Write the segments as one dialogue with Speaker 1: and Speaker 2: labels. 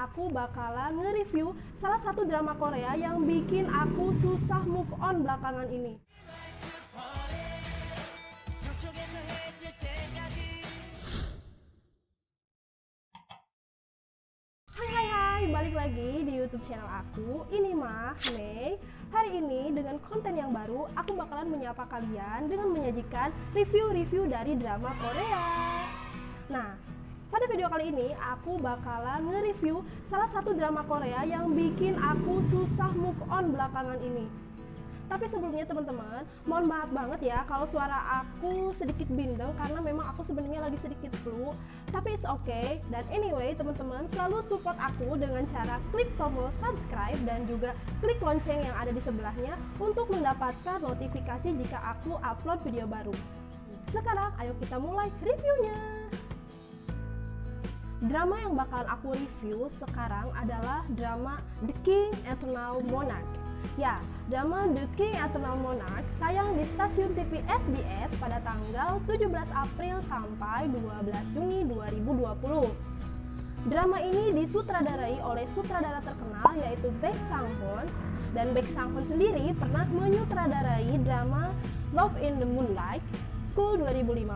Speaker 1: aku bakalan nge-review salah satu drama Korea yang bikin aku susah move on belakangan ini. Hai, balik lagi di YouTube channel aku. Ini mah Mei. Hari ini dengan konten yang baru, aku bakalan menyapa kalian dengan menyajikan review-review dari drama Korea. Nah, pada video kali ini aku bakalan nge-review salah satu drama Korea yang bikin aku susah move on belakangan ini. Tapi sebelumnya teman-teman, mohon maaf banget ya kalau suara aku sedikit bindeng karena memang aku sebenarnya lagi sedikit flu. Tapi it's okay. Dan anyway teman-teman, selalu support aku dengan cara klik tombol subscribe dan juga klik lonceng yang ada di sebelahnya untuk mendapatkan notifikasi jika aku upload video baru. Sekarang ayo kita mulai reviewnya. Drama yang bakalan aku review sekarang adalah drama The King Eternal Monarch. Ya, drama The King Eternal Monarch tayang di stasiun TV SBS pada tanggal 17 April sampai 12 Juni 2020. Drama ini disutradarai oleh sutradara terkenal yaitu Baek Sang-hoon, dan Baek Sang-hoon sendiri pernah menyutradarai drama Love in the Moonlight, School 2015,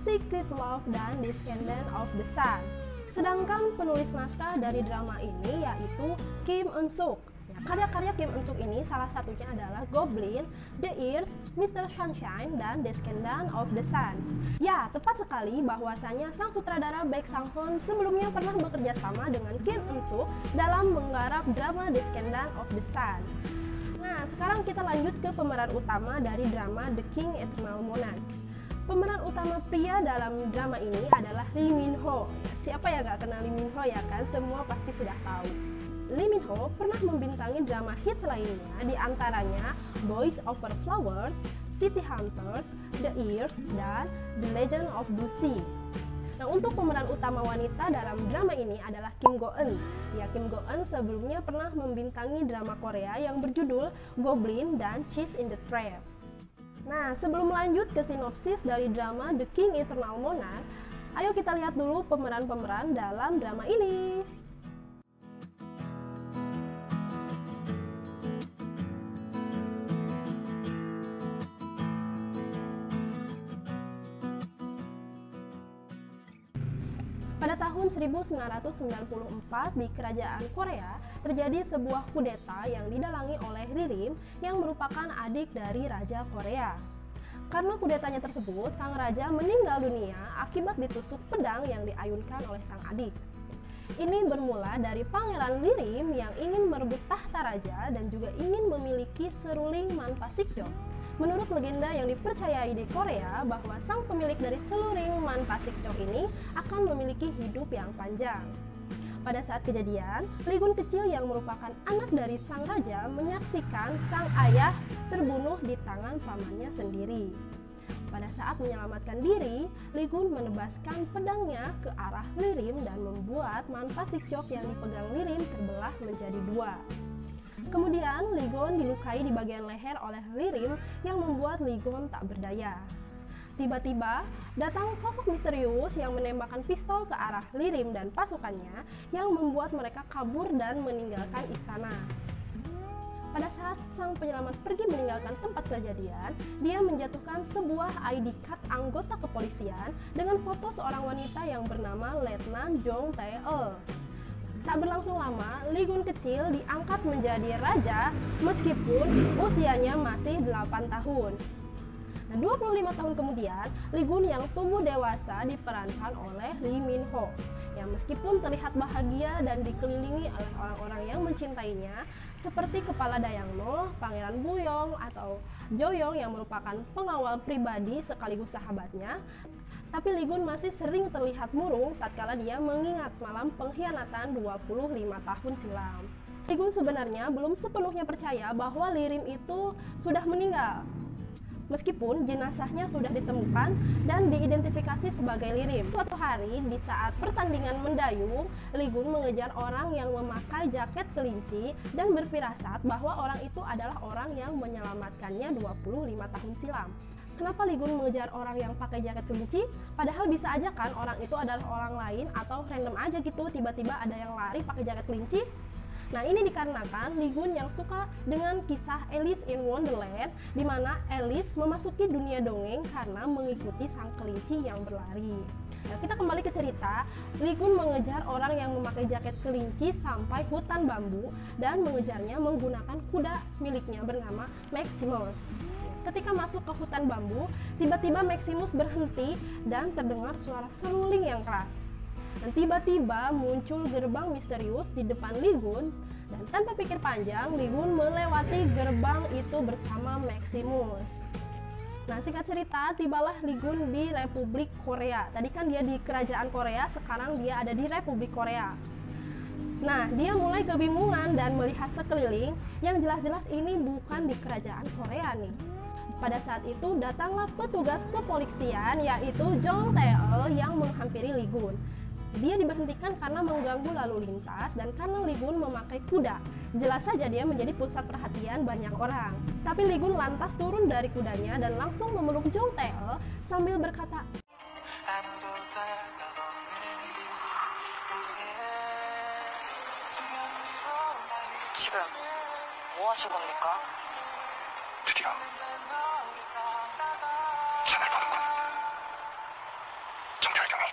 Speaker 1: Secret Love, dan Descendant of the Sun. Sedangkan penulis naskah dari drama ini yaitu Kim Eun-suk. Karya-karya Kim Eun-suk ini salah satunya adalah Goblin, The Ears, Mr. Sunshine, dan Descendant of the Sun. Ya, tepat sekali bahwasanya sang sutradara Baek Sang-hoon sebelumnya pernah bekerja sama dengan Kim Eun-suk dalam menggarap drama Descendant of the Sun. Nah, sekarang kita lanjut ke pemeran utama dari drama The King Eternal Monarch. Pemeran utama pria dalam drama ini adalah Lee Min-ho. Siapa yang gak kenal Lee Min-ho ya kan? Semua pasti sudah tahu. Lee Min-ho pernah membintangi drama hits lainnya, di antaranya Boys Over Flowers, City Hunters, The Ears, dan The Legend of Lucy. Nah, untuk pemeran utama wanita dalam drama ini adalah Kim Go-eun. Ya, Kim Go-eun sebelumnya pernah membintangi drama Korea yang berjudul Goblin dan Cheese in the Trap. Nah, sebelum lanjut ke sinopsis dari drama The King Eternal Monarch, ayo kita lihat dulu pemeran-pemeran dalam drama ini. Pada tahun 1994 di kerajaan Korea terjadi sebuah kudeta yang didalangi oleh Ririm yang merupakan adik dari Raja Korea. Karena kudetanya tersebut, sang raja meninggal dunia akibat ditusuk pedang yang diayunkan oleh sang adik. Ini bermula dari Pangeran Ririm yang ingin merebut tahta raja dan juga ingin memiliki seruling Manpasikjo. Menurut legenda yang dipercayai di Korea bahwa sang pemilik dari seluring Manpasikjo ini akan memiliki hidup yang panjang. Pada saat kejadian, Lee-gun kecil yang merupakan anak dari sang raja menyaksikan sang ayah terbunuh di tangan pamannya sendiri. Pada saat menyelamatkan diri, Lee-gun menebaskan pedangnya ke arah Ririm dan membuat Manpasikjo yang dipegang Ririm terbelah menjadi dua. Kemudian Lee-gun dilukai di bagian leher oleh Ririm yang membuat Lee-gun tak berdaya. Tiba-tiba datang sosok misterius yang menembakkan pistol ke arah Ririm dan pasukannya yang membuat mereka kabur dan meninggalkan istana. Pada saat sang penyelamat pergi meninggalkan tempat kejadian, dia menjatuhkan sebuah ID card anggota kepolisian dengan foto seorang wanita yang bernama Letnan Jong Tae-eul. Tak berlangsung lama, Lee-gun kecil diangkat menjadi raja meskipun usianya masih 8 tahun. Nah, 25 tahun kemudian, Lee-gun yang tumbuh dewasa diperankan oleh Lee Min-ho. Ya, meskipun terlihat bahagia dan dikelilingi oleh orang-orang yang mencintainya, seperti Kepala Dayangno, Pangeran Buyong, atau Joyong yang merupakan pengawal pribadi sekaligus sahabatnya, tapi Lee-gun masih sering terlihat murung tatkala dia mengingat malam pengkhianatan 25 tahun silam. Lee-gun sebenarnya belum sepenuhnya percaya bahwa Ririm itu sudah meninggal. Meskipun jenazahnya sudah ditemukan dan diidentifikasi sebagai Ririm. Suatu hari di saat pertandingan mendayung, Lee-gun mengejar orang yang memakai jaket kelinci dan berfirasat bahwa orang itu adalah orang yang menyelamatkannya 25 tahun silam. Kenapa Lee Gun mengejar orang yang pakai jaket kelinci? Padahal bisa aja kan orang itu adalah orang lain atau random aja gitu, tiba-tiba ada yang lari pakai jaket kelinci. Nah, ini dikarenakan Lee Gun yang suka dengan kisah Alice in Wonderland, di mana Alice memasuki dunia dongeng karena mengikuti sang kelinci yang berlari. Nah, kita kembali ke cerita. Lee Gun mengejar orang yang memakai jaket kelinci sampai hutan bambu dan mengejarnya menggunakan kuda miliknya bernama Maximus. Ketika masuk ke hutan bambu, tiba-tiba Maximus berhenti dan terdengar suara seruling yang keras. Dan tiba-tiba muncul gerbang misterius di depan Lee Gun, dan tanpa pikir panjang, Lee Gun melewati gerbang itu bersama Maximus. Nah, singkat cerita, tibalah Lee Gun di Republik Korea. Tadi kan dia di Kerajaan Korea, sekarang dia ada di Republik Korea. Nah, dia mulai kebingungan dan melihat sekeliling, yang jelas-jelas ini bukan di Kerajaan Korea nih. Pada saat itu datanglah petugas kepolisian, yaitu Jong Tae-eul yang menghampiri Lee Gun. Dia diberhentikan karena mengganggu lalu lintas dan karena Lee Gun memakai kuda. Jelas saja dia menjadi pusat perhatian banyak orang. Tapi Lee Gun lantas turun dari kudanya dan langsung memeluk Jong Tae-eul sambil berkata,
Speaker 2: 지금 뭐 하신 겁니까?
Speaker 3: 드디어 산을 보는군. 정철경이.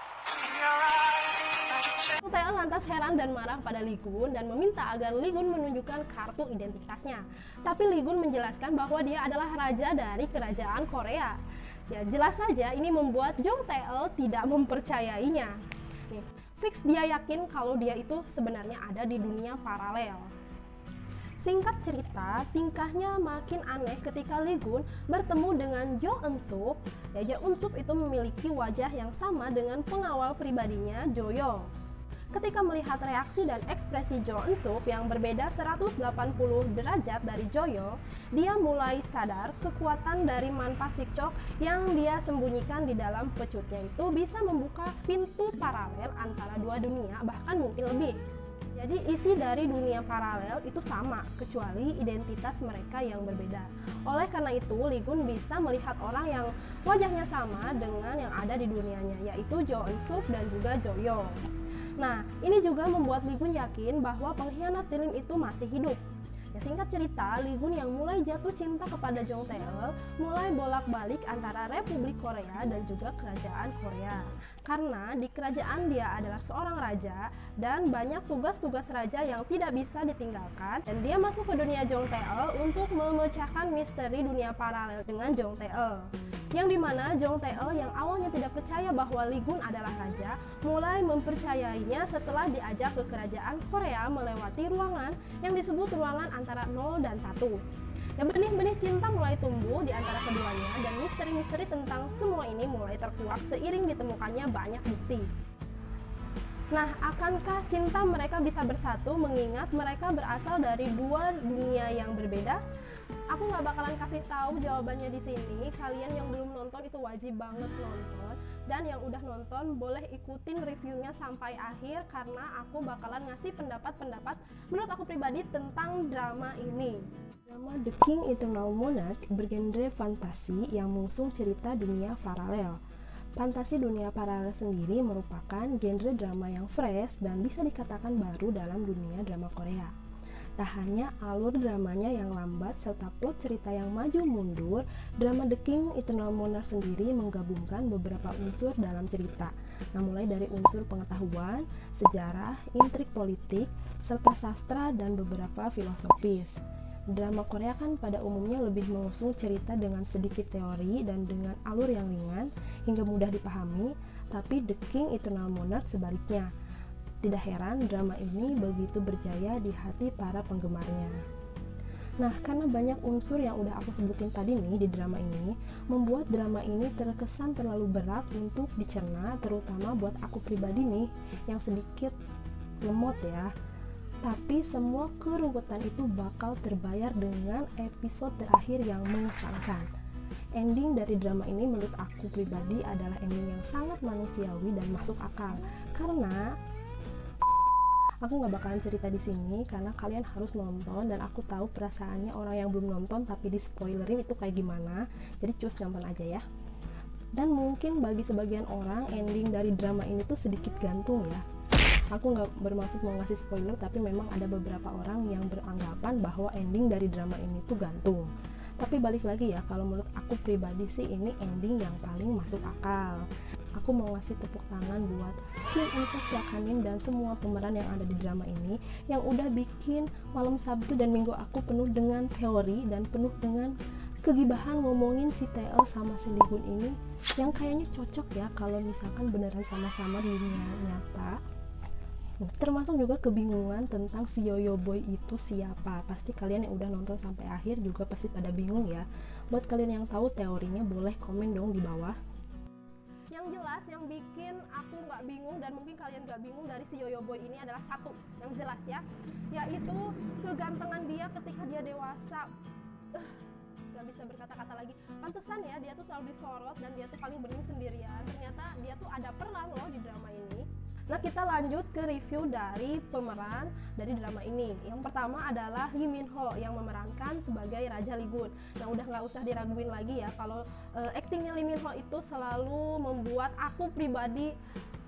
Speaker 1: Jong Tae-eul lantas heran dan marah pada Lee Gun dan meminta agar Lee Gun menunjukkan kartu identitasnya. Tapi Lee Gun menjelaskan bahwa dia adalah raja dari kerajaan Korea. Ya, jelas saja ini membuat Jong Tae-eul tidak mempercayainya. Nih, fix dia yakin kalau dia itu sebenarnya ada di dunia paralel. Singkat cerita, tingkahnya makin aneh ketika Lee Gun bertemu dengan Jo Eun-sup. Ya, Jo Eun-sup itu memiliki wajah yang sama dengan pengawal pribadinya Jo Young. Ketika melihat reaksi dan ekspresi Jo Eun-sup yang berbeda 180 derajat dari Jo Young, dia mulai sadar kekuatan dari Man Pasik-chok yang dia sembunyikan di dalam pecutnya itu bisa membuka pintu paralel antara dua dunia, bahkan mungkin lebih. Jadi isi dari dunia paralel itu sama, kecuali identitas mereka yang berbeda. Oleh karena itu, Lee Gun bisa melihat orang yang wajahnya sama dengan yang ada di dunianya, yaitu Jo Eun-sup dan juga Jo Young. Nah, ini juga membuat Lee Gun yakin bahwa pengkhianat Taelim itu masih hidup. Ya, singkat cerita, Lee Gun yang mulai jatuh cinta kepada Jong Tae-eul mulai bolak-balik antara Republik Korea dan juga Kerajaan Korea. Karena di kerajaan dia adalah seorang raja dan banyak tugas-tugas raja yang tidak bisa ditinggalkan, dan dia masuk ke dunia Jong Tae-eul untuk memecahkan misteri dunia paralel dengan Jong Tae-eul. Yang dimana Jong Tae-eul yang awalnya tidak percaya bahwa Lee Gun adalah raja, mulai mempercayainya setelah diajak ke kerajaan Korea melewati ruangan yang disebut ruangan antara 0 dan 1. Ya, benih-benih cinta mulai tumbuh di antara keduanya dan misteri-misteri tentang semua ini mulai terkuak seiring ditemukannya banyak bukti. Nah, akankah cinta mereka bisa bersatu mengingat mereka berasal dari dua dunia yang berbeda? Aku nggak bakalan kasih tahu jawabannya di sini. Kalian yang belum nonton itu wajib banget nonton, dan yang udah nonton boleh ikutin reviewnya sampai akhir karena aku bakalan ngasih pendapat-pendapat menurut aku pribadi tentang drama ini. Drama The King Eternal Monarch bergenre fantasi yang mengusung cerita dunia paralel. Fantasi dunia paralel sendiri merupakan genre drama yang fresh dan bisa dikatakan baru dalam dunia drama Korea. Tak hanya alur dramanya yang lambat serta plot cerita yang maju mundur, drama The King Eternal Monarch sendiri menggabungkan beberapa unsur dalam cerita. Nah, mulai dari unsur pengetahuan, sejarah, intrik politik, serta sastra dan beberapa filosofis. Drama Korea kan pada umumnya lebih mengusung cerita dengan sedikit teori dan dengan alur yang ringan hingga mudah dipahami, tapi The King Eternal Monarch sebaliknya. Tidak heran drama ini begitu berjaya di hati para penggemarnya. Nah, karena banyak unsur yang udah aku sebutin tadi nih di drama ini, membuat drama ini terkesan terlalu berat untuk dicerna, terutama buat aku pribadi nih yang sedikit lemot ya. Tapi semua keruwetan itu bakal terbayar dengan episode terakhir yang mengesankan. Ending dari drama ini menurut aku pribadi adalah ending yang sangat manusiawi dan masuk akal. Karena Aku nggak bakalan cerita di sini karena kalian harus nonton, dan aku tahu perasaannya orang yang belum nonton tapi di spoilerin itu kayak gimana. Jadi cus nonton aja ya. Dan mungkin bagi sebagian orang ending dari drama ini tuh sedikit gantung ya. Aku nggak bermaksud mau ngasih spoiler, tapi memang ada beberapa orang yang beranggapan bahwa ending dari drama ini tuh gantung. Tapi balik lagi ya, kalau menurut aku pribadi sih ini ending yang paling masuk akal. Aku mau ngasih tepuk tangan buat Kim In-suk, Jakanin, dan semua pemeran yang ada di drama ini yang udah bikin malam Sabtu dan Minggu aku penuh dengan teori dan penuh dengan kegibahan ngomongin si TL sama si Lee Gun ini yang kayaknya cocok ya kalau misalkan beneran sama-sama di dunia nyata. Termasuk juga kebingungan tentang si Yoyo Boy itu siapa. Pasti kalian yang udah nonton sampai akhir juga pasti pada bingung ya. Buat kalian yang tahu teorinya boleh komen dong di bawah. Yang jelas yang bikin aku nggak bingung dan mungkin kalian nggak bingung dari si Yoyo Boy ini adalah satu yang jelas ya, yaitu kegantengan dia ketika dia dewasa. Gak bisa berkata-kata lagi. Pantesan ya dia tuh selalu disorot dan dia tuh paling bening sendirian. Ternyata dia tuh ada peran loh di drama ini. Nah, kita lanjut ke review dari pemeran dari drama ini. Yang pertama adalah Lee Min Ho yang memerankan sebagai Raja Lee Gun. Nah, udah nggak usah diraguin lagi ya kalau aktingnya Lee Min Ho itu selalu membuat aku pribadi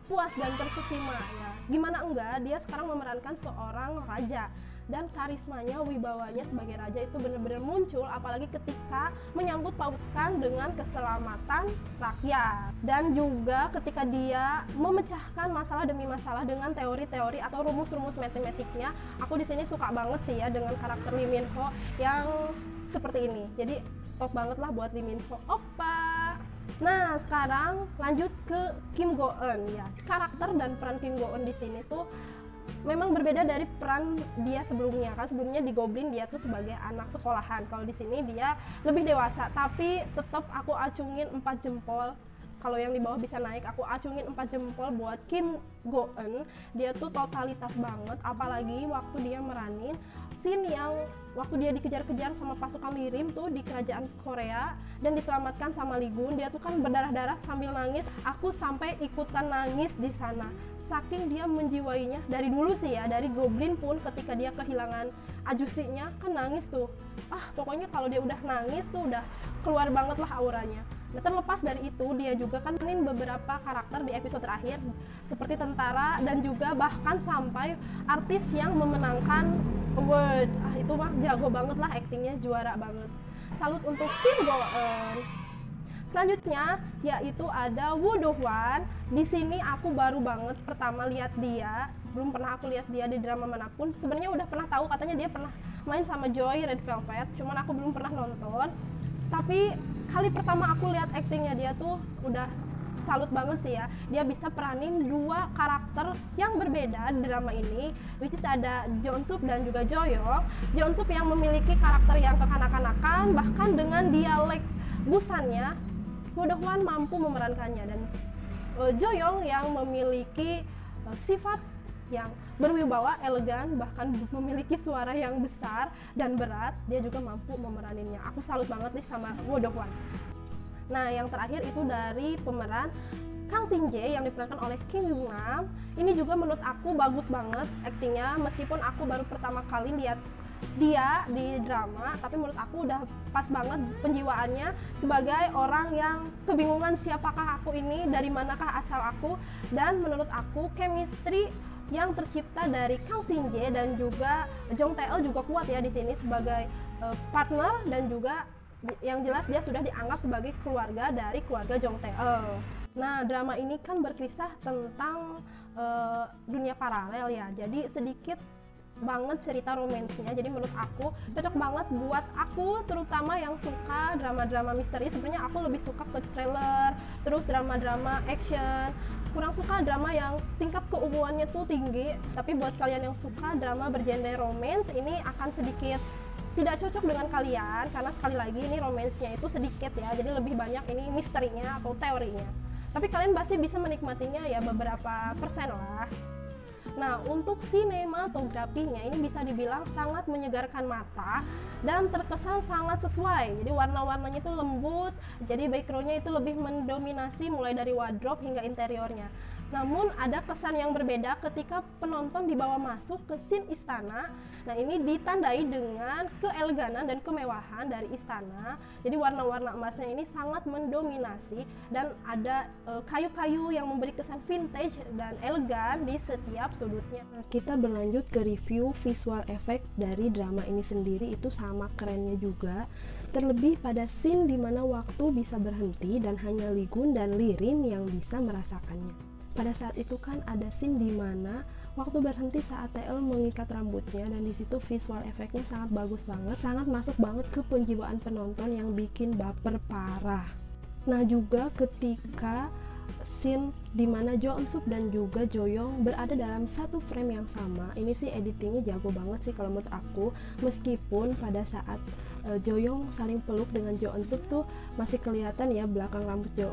Speaker 1: puas dan terkesima ya. Gimana enggak, dia sekarang memerankan seorang raja. Dan karismanya, wibawanya sebagai raja itu benar-benar muncul, apalagi ketika menyangkut pautkan dengan keselamatan rakyat. Dan juga ketika dia memecahkan masalah demi masalah dengan teori-teori atau rumus-rumus matematiknya. Aku di sini suka banget sih ya dengan karakter Lee Min Ho yang seperti ini. Jadi top banget lah buat Lee Min Ho. Oppa. Nah, sekarang lanjut ke Kim Go Eun ya. Karakter dan peran Kim Go Eun di sini tuh memang berbeda dari peran dia sebelumnya. Kan sebelumnya di Goblin dia tuh sebagai anak sekolahan. Kalau di sini dia lebih dewasa, tapi tetap aku acungin 4 jempol. Kalau yang di bawah bisa naik, aku acungin 4 jempol buat Kim Go Eun. Dia tuh totalitas banget, apalagi waktu dia meranin scene yang waktu dia dikejar-kejar sama pasukan Lirim tuh di kerajaan Korea dan diselamatkan sama Lee Gun. Dia tuh kan berdarah-darah sambil nangis. Aku sampai ikutan nangis di sana. Saking dia menjiwainya dari dulu sih ya, dari Goblin pun ketika dia kehilangan ajusinya kan nangis tuh. Pokoknya kalau dia udah nangis tuh udah keluar banget lah auranya. Nah, terlepas dari itu dia juga kan mainin beberapa karakter di episode terakhir seperti tentara dan juga bahkan sampai artis yang memenangkan award. Itu mah jago banget lah, aktingnya juara banget. Salut untuk Kim Go Eun. Selanjutnya yaitu ada Woo Do Hwan. Di sini aku baru banget pertama lihat dia, belum pernah aku lihat dia di drama manapun. Sebenarnya udah pernah tahu, katanya dia pernah main sama Joy Red Velvet, cuman aku belum pernah nonton. Tapi kali pertama aku lihat aktingnya dia tuh udah salut banget sih ya. Dia bisa peranin dua karakter yang berbeda di drama ini, which is ada Jong-sup dan juga Jo-young. Jong-sup yang memiliki karakter yang kekanak-kanakan, bahkan dengan dialek Busannya Woo Do Hwan mampu memerankannya. Dan Jo-young yang memiliki sifat yang berwibawa, elegan, bahkan memiliki suara yang besar dan berat, dia juga mampu memeraninnya. Aku salut banget nih sama Woo Do Hwan. Nah, yang terakhir itu dari pemeran Kang Shin Jae yang diperankan oleh Kim Young Nam. Ini juga menurut aku bagus banget aktingnya, meskipun aku baru pertama kali lihat dia di drama, tapi menurut aku udah pas banget penjiwaannya sebagai orang yang kebingungan siapakah aku ini, dari manakah asal aku. Dan menurut aku chemistry yang tercipta dari Kang Shin Jae dan juga Jong Tae-eul juga kuat ya di sini sebagai partner, dan juga yang jelas dia sudah dianggap sebagai keluarga dari keluarga Jong Tae-eul. Nah, drama ini kan berkisah tentang dunia paralel ya, jadi sedikit banget cerita romansnya. Jadi menurut aku cocok banget buat aku, terutama yang suka drama-drama misteri. Sebenarnya aku lebih suka ke thriller, terus drama-drama action. Kurang suka drama yang tingkat keunguannya tuh tinggi. Tapi buat kalian yang suka drama bergenre romance, ini akan sedikit tidak cocok dengan kalian, karena sekali lagi ini romansnya itu sedikit ya, jadi lebih banyak ini misterinya atau teorinya. Tapi kalian pasti bisa menikmatinya ya beberapa persen lah. Nah, untuk sinematografinya ini bisa dibilang sangat menyegarkan mata dan terkesan sangat sesuai. Jadi warna-warnanya itu lembut, jadi backgroundnya itu lebih mendominasi mulai dari wardrobe hingga interiornya. Namun ada kesan yang berbeda ketika penonton dibawa masuk ke scene istana. Nah, ini ditandai dengan keeleganan dan kemewahan dari istana. Jadi warna-warna emasnya ini sangat mendominasi dan ada kayu-kayu yang memberi kesan vintage dan elegan di setiap sudutnya. Nah, kita berlanjut ke review visual effect dari drama ini sendiri, itu sama kerennya juga. Terlebih pada scene dimana waktu bisa berhenti dan hanya Lee Gun dan Lirin yang bisa merasakannya. Pada saat itu kan ada scene di mana waktu berhenti saat TL mengikat rambutnya, dan disitu visual efeknya sangat bagus banget, sangat masuk banget ke penjiwaan penonton yang bikin baper parah. Nah, juga ketika scene dimana Jo Eun Suk dan juga Jo Young berada dalam satu frame yang sama, ini sih editingnya jago banget sih kalau menurut aku. Meskipun pada saat Jo Young saling peluk dengan Jo Eun Suk tuh masih kelihatan ya belakang rambut Jo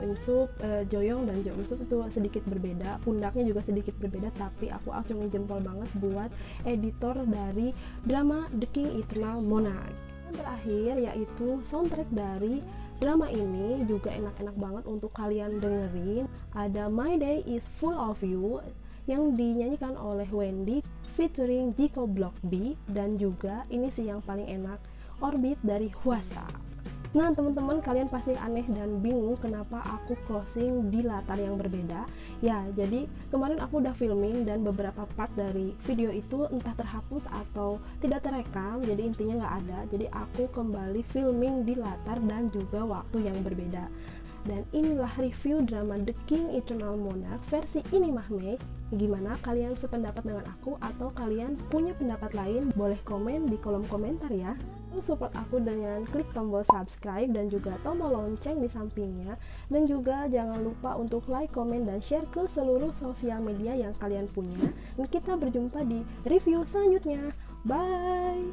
Speaker 1: Young dan Jo Eun Suk itu sedikit berbeda, pundaknya juga sedikit berbeda, tapi aku acungin jempol banget buat editor dari drama The King Eternal Monarch. Yang terakhir yaitu soundtrack dari drama ini juga enak-enak banget untuk kalian dengerin. Ada My Day Is Full of You yang dinyanyikan oleh Wendy featuring Jiko Block B, dan juga ini sih yang paling enak, Orbit dari Hwasa. Nah teman-teman, kalian pasti aneh dan bingung kenapa aku closing di latar yang berbeda. Ya, jadi kemarin aku udah filming dan beberapa part dari video itu entah terhapus atau tidak terekam, jadi intinya nggak ada. Jadi aku kembali filming di latar dan juga waktu yang berbeda. Dan inilah review drama The King Eternal Monarch versi ini Mahme. Gimana, kalian sependapat dengan aku atau kalian punya pendapat lain? Boleh komen di kolom komentar ya. Support aku dengan klik tombol subscribe dan juga tombol lonceng di sampingnya, dan juga jangan lupa untuk like, komen, dan share ke seluruh sosial media yang kalian punya. Dan kita berjumpa di review selanjutnya. Bye.